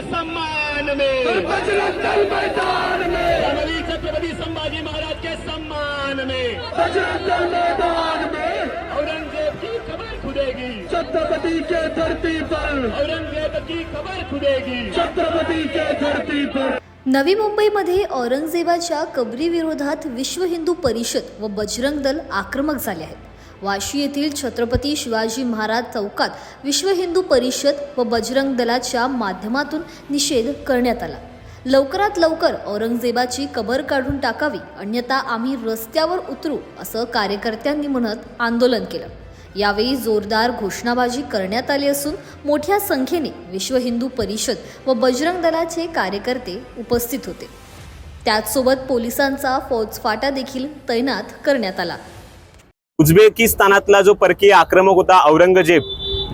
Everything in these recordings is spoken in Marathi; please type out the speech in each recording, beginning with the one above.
सम्मान में, बजरंग दल मैदान में, छत्रपति संभाजी महाराज के सम्मान में, बजरंग दल मैदान में, औरंगजेब की खबर खुदेगी, छत्रपति के धरती पर, औरंगजेब की खबर खुदेगी, छत्रपति के धरती पर। नवी मुंबईमध्ये औरंगजेबाच्या कबरीविरोधात विश्व हिंदू परिषद व बजरंग दल आक्रमक झाले आहेत। वाशी येथील छत्रपती शिवाजी महाराज चौकात विश्व हिंदू परिषद व बजरंग दलाच्या माध्यमातून निषेध करण्यात आला। लवकरात लवकर औरंगजेबाची कबर काढून टाकावी, अन्यथा आम्ही रस्त्यावर उतरू असं कार्यकर्त्यांनी म्हणत आंदोलन केलं। यावेळी जोरदार घोषणाबाजी करण्यात आली असून मोठ्या संख्येने विश्व हिंदू परिषद व बजरंग दलाचे कार्यकर्ते उपस्थित होते। त्याचसोबत पोलिसांचा फौजफाटा देखील तैनात करण्यात आला। उझबेकिस्तानातला जो परकीय आक्रमक होता औरंगजेब,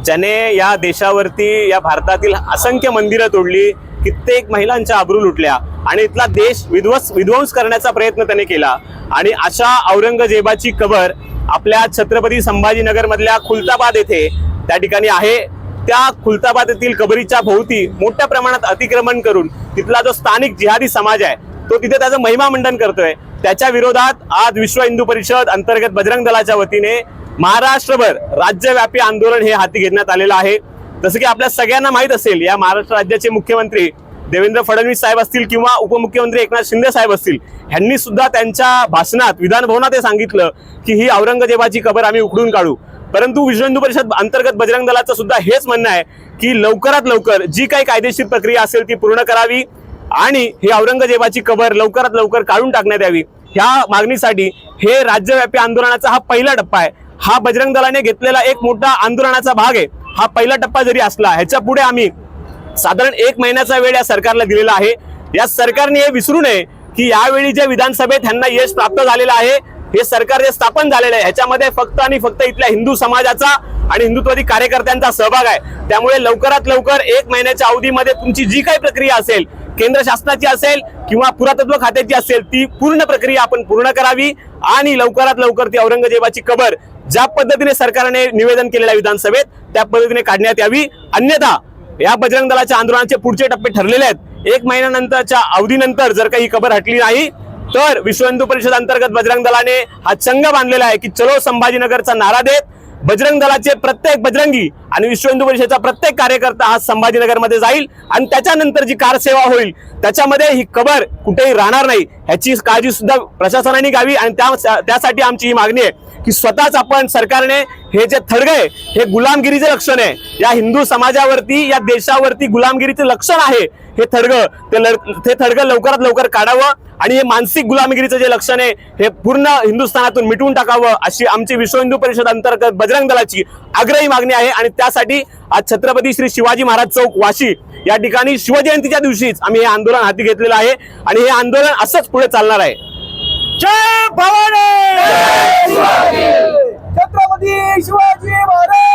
ज्याने या देशावरती, या भारतातील असंख्य मंदिरं तोडली, कित्येक महिलांच्या आबरू लुटल्या आणि इथला देश विध्वंस करण्याचा प्रयत्न त्याने केला। आणि अशा औरंगजेबाची कबर आपल्या छत्रपती संभाजीनगर मधल्या खुलताबाद येथे त्या ठिकाणी आहे। त्या खुलताबाद येथील कबरीच्या भोवती मोठ्या प्रमाणात अतिक्रमण करून तिथला जो स्थानिक जिहादी समाज आहे तो तिथे त्याचं महिमा मंडन करतोय। त्याच्या विरोधात आज विश्व हिंदू परिषद अंतर्गत बजरंग दलाच्या वतीने महाराष्ट्रभर राज्यव्यापी आंदोलन हे हाती घेण्यात आलेलं आहे। जसं की आपल्या सगळ्यांना माहित असेल, या महाराष्ट्र राज्याचे मुख्यमंत्री देवेंद्र फडणवीस साहेब असतील किंवा उपमुख्यमंत्री एकनाथ शिंदे साहेब असतील, यांनी सुद्धा त्यांच्या भाषणात विधानभवनात हे सांगितलं की ही औरंगजेबाची कबर आम्ही उखडून काढू। परंतु विश्व हिंदू परिषद अंतर्गत बजरंग दलाचं सुद्धा हेच म्हणणं आहे की लवकरात लवकर जी काही कायदेशीर प्रक्रिया असेल ती पूर्ण करावी आणि ही औरंगजेबाची कबर लवकरात लवकर काढून टाकण्यात यावी। ह्या मागणीसाठी हे राज्यव्यापी आंदोलनाचा हा पहिला टप्पा आहे। हा बजरंग दलाने घेतलेला एक मोठा आंदोलनाचा भाग आहे। हा पहिला टप्पा जरी असला, ह्याच्या पुढे आम्ही साधारण 1 महिन्याचा वेळ या सरकारला दिलेला आहे। या सरकारने हे विसरू नये की यावेळी जे विधानसभेत ह्यांना यश प्राप्त झालेलं आहे, हे सरकार जे स्थापन झालेलं आहे ह्याच्यामध्ये फक्त आणि फक्त इथल्या हिंदू समाजाचा आणि हिंदुत्ववादी कार्यकर्त्यांचा सहभाग आहे। त्यामुळे लवकरात लवकर 1 महिन्याच्या अवधीमध्ये तुमची जी काही प्रक्रिया असेल, केंद्र शासनाची असेल किंवा पुरातत्व खात्याची असेल, ती पूर्ण प्रक्रिया आपण पूर्ण करावी आणि लवकरात लवकर ती औरंगजेबाची कबर ज्या पद्धतीने सरकारने निवेदन केलेल्या विधानसभेत त्या पद्धतीने काढण्यात यावी। अन्यथा या बजरंग दलाच्या आंदोलनाचे पुढचे टप्पे ठरलेले आहेत। 1 महिन्यानंतरच्या अवधीनंतर जर काही कबर हटली नाही तर विश्व हिंदू परिषद अंतर्गत बजरंग दलाने हा चंग बांधलेला आहे की चलो संभाजीनगरचा नारा देत बजरंग दलाचे प्रत्येक बजरंगी आणि विश्व हिंदू परिषदेचा प्रत्येक कार्यकर्ता हा संभाजीनगर मध्ये जाईल आणि त्याच्यानंतर जी कारसेवा होईल त्याच्यामध्ये ही कबर कुठेही राहणार नाही ह्याची काळजी सुद्धा प्रशासनाने घ्यावी। आणि त्यासाठी आमची ही मागणी आहे की स्वतःच आपण सरकारने हे जे थडग आहे हे गुलामगिरीचे लक्षण आहे, या हिंदू समाजावरती, या देशावरती गुलामगिरीचे लक्षण आहे हे थडग लवकरात लवकर काढावं आणि हे मानसिक गुलामगिरीचं जे लक्षण आहे हे पूर्ण हिंदुस्थानातून मिटवून टाकावं, अशी आमची विश्व हिंदू परिषद अंतर्गत बजरंग दलाची आग्रही मागणी आहे। आणि त्यासाठी आज छत्रपती श्री शिवाजी महाराज चौक वाशी या ठिकाणी शिवजयंतीच्या दिवशीच आम्ही हे आंदोलन हाती घेतलेलं आहे आणि हे आंदोलन असंच पुढे चालणार आहे। जय भवानी, छत्रपती शिवाजी महाराज।